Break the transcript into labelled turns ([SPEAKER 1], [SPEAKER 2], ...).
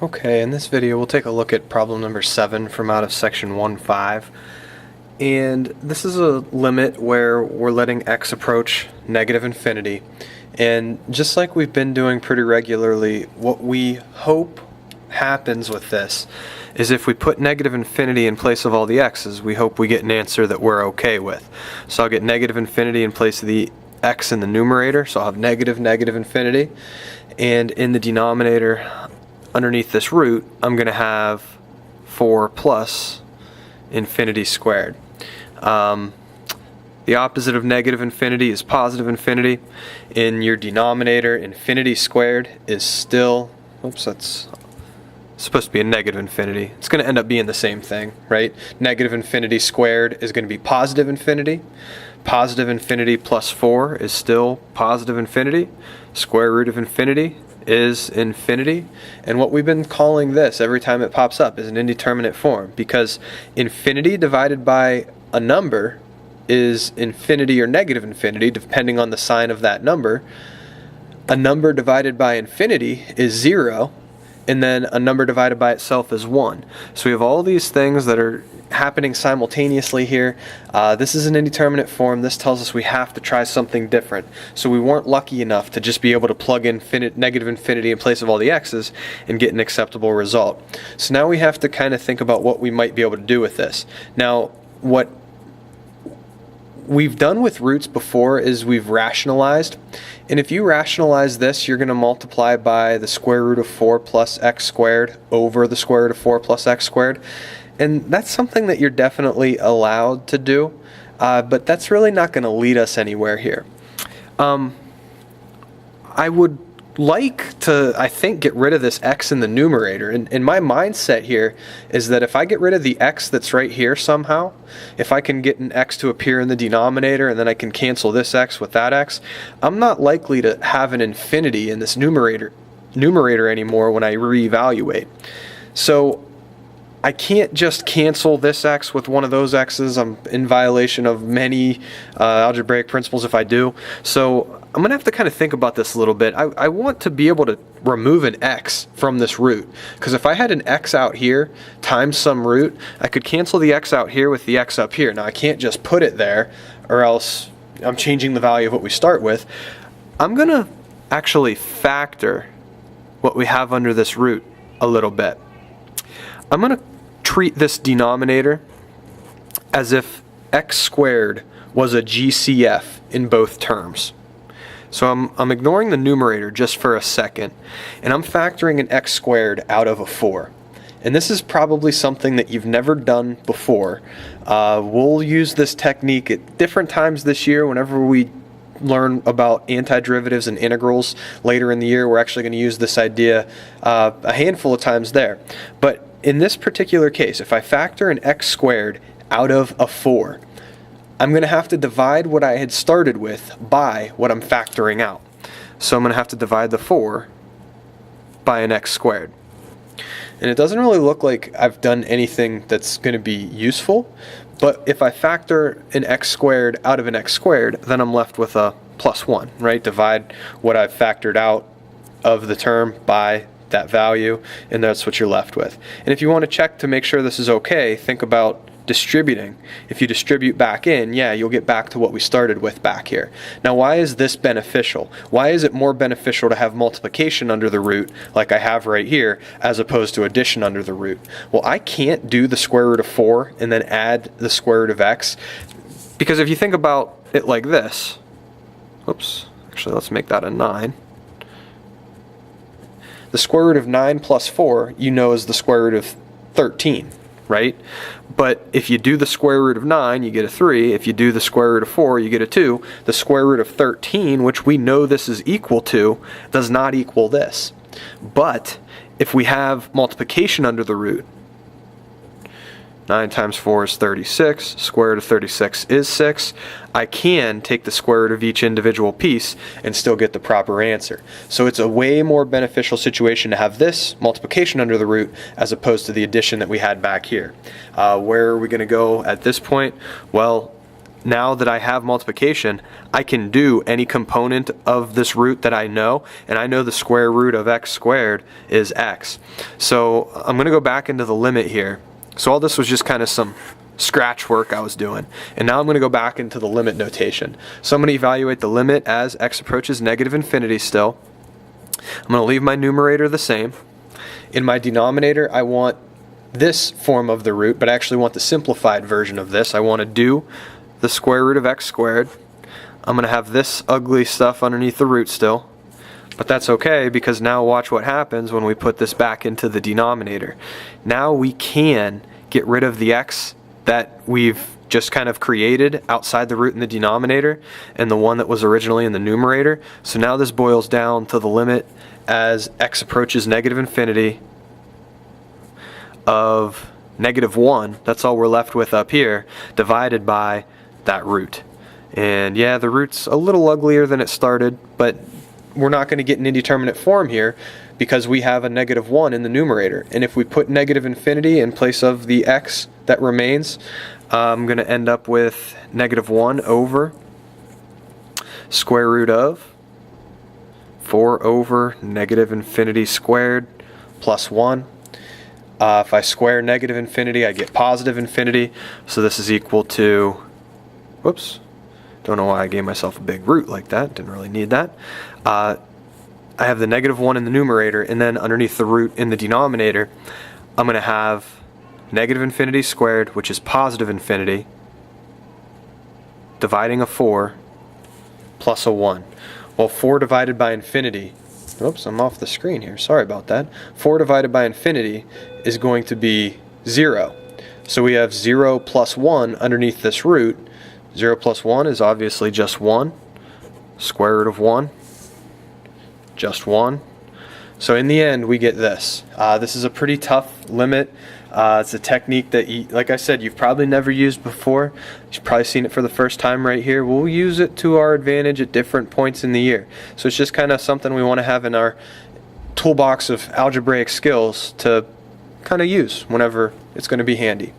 [SPEAKER 1] Okay, in this video we'll take a look at problem number 7 from out of section 1.5. And this is a limit where we're letting x approach negative infinity. And just like we've been doing pretty regularly, what we hope happens with this is if we put negative infinity in place of all the x's, we hope we get an answer that we're okay with. So I'll get negative infinity in place of the x in the numerator, so I'll have negative infinity. And in the denominator, underneath this root, I'm going to have 4 plus infinity squared. The opposite of negative infinity is positive infinity. In your denominator, infinity squared is still, oops, that's supposed to be a negative infinity. It's going to end up being the same thing, right? Negative infinity squared is going to be positive infinity. Positive infinity plus 4 is still positive infinity. Square root of infinity is infinity. And what we've been calling this every time it pops up is an indeterminate form, because infinity divided by a number is infinity or negative infinity depending on the sign of that number. A number divided by infinity is 0, and then a number divided by itself is 1. So we have all these things that are happening simultaneously here. This is an indeterminate form. This tells us we have to try something different. So we weren't lucky enough to just be able to plug in negative infinity in place of all the x's and get an acceptable result. So now we have to kind of think about what we might be able to do with this. Now, what we've done with roots before is we've rationalized. And if you rationalize this, you're going to multiply by the square root of 4 plus x squared over the square root of 4 plus x squared. And that's something that you're definitely allowed to do, but that's really not going to lead us anywhere here. I would like to, I think, get rid of this x in the numerator. And my mindset here is that if I get rid of the x that's right here somehow, if I can get an x to appear in the denominator and then I can cancel this x with that x, I'm not likely to have an infinity in this numerator anymore when I reevaluate. So I can't just cancel this x with one of those x's. I'm in violation of many algebraic principles if I do. So I'm going to have to kind of think about this a little bit. I want to be able to remove an x from this root, because if I had an x out here times some root, I could cancel the x out here with the x up here. Now I can't just put it there, or else I'm changing the value of what we start with. I'm going to actually factor what we have under this root a little bit. I'm going to treat this denominator as if x squared was a GCF in both terms. So I'm ignoring the numerator just for a second, and I'm factoring an x squared out of a 4. And this is probably something that you've never done before. We'll use this technique at different times this year whenever we learn about antiderivatives and integrals later in the year. We're actually going to use this idea a handful of times there. But in this particular case, if I factor an x squared out of a 4, I'm going to have to divide what I had started with by what I'm factoring out. So I'm going to have to divide the 4 by an x squared. And it doesn't really look like I've done anything that's going to be useful, but if I factor an x squared out of an x squared, then I'm left with a plus 1, right? Divide what I've factored out of the term by that value, and that's what you're left with. And if you want to check to make sure this is okay, think about distributing. If you distribute back in, yeah, you'll get back to what we started with back here. Now, why is this beneficial? Why is it more beneficial to have multiplication under the root, like I have right here, as opposed to addition under the root? Well, I can't do the square root of 4 and then add the square root of x, because if you think about it like this, oops, actually let's make that a 9. The square root of 9 plus 4, you know, is the square root of 13, right? But if you do the square root of 9, you get a 3. If you do the square root of 4, you get a 2. The square root of 13, which we know this is equal to, does not equal this. But if we have multiplication under the root, 9 times 4 is 36, square root of 36 is 6. I can take the square root of each individual piece and still get the proper answer. So it's a way more beneficial situation to have this multiplication under the root as opposed to the addition that we had back here. Where are we going to go at this point? Well, now that I have multiplication, I can do any component of this root that I know, and I know the square root of x squared is x. So I'm going to go back into the limit here. So all this was just kind of some scratch work I was doing, and now I'm going to go back into the limit notation. So I'm going to evaluate the limit as x approaches negative infinity still. I'm going to leave my numerator the same. In my denominator, I want this form of the root, but I actually want the simplified version of this. I want to do the square root of x squared. I'm going to have this ugly stuff underneath the root still, but that's okay, because now watch what happens when we put this back into the denominator. Now we can get rid of the x that we've just kind of created outside the root in the denominator and the one that was originally in the numerator. So now this boils down to the limit as x approaches negative infinity of -1, that's all we're left with up here, divided by that root. And yeah, the root's a little uglier than it started, but we're not going to get an indeterminate form here because we have a -1 in the numerator. And if we put negative infinity in place of the x that remains, I'm going to end up with -1 over square root of 4 over negative infinity squared plus 1. If I square negative infinity, I get positive infinity. So this is equal to, whoops, don't know why I gave myself a big root like that. Didn't really need that. I have the -1 in the numerator, and then underneath the root in the denominator, I'm going to have negative infinity squared, which is positive infinity, dividing a 4 plus a 1. Well, 4 divided by infinity, oops, I'm off the screen here, sorry about that. 4 divided by infinity is going to be 0. So we have 0 plus 1 underneath this root. 0 plus 1 is obviously just 1. Square root of 1, just 1. So in the end, we get this. This is a pretty tough limit. It's a technique that, like I said, you've probably never used before. You've probably seen it for the first time right here. We'll use it to our advantage at different points in the year. So it's just kind of something we want to have in our toolbox of algebraic skills to kind of use whenever it's going to be handy.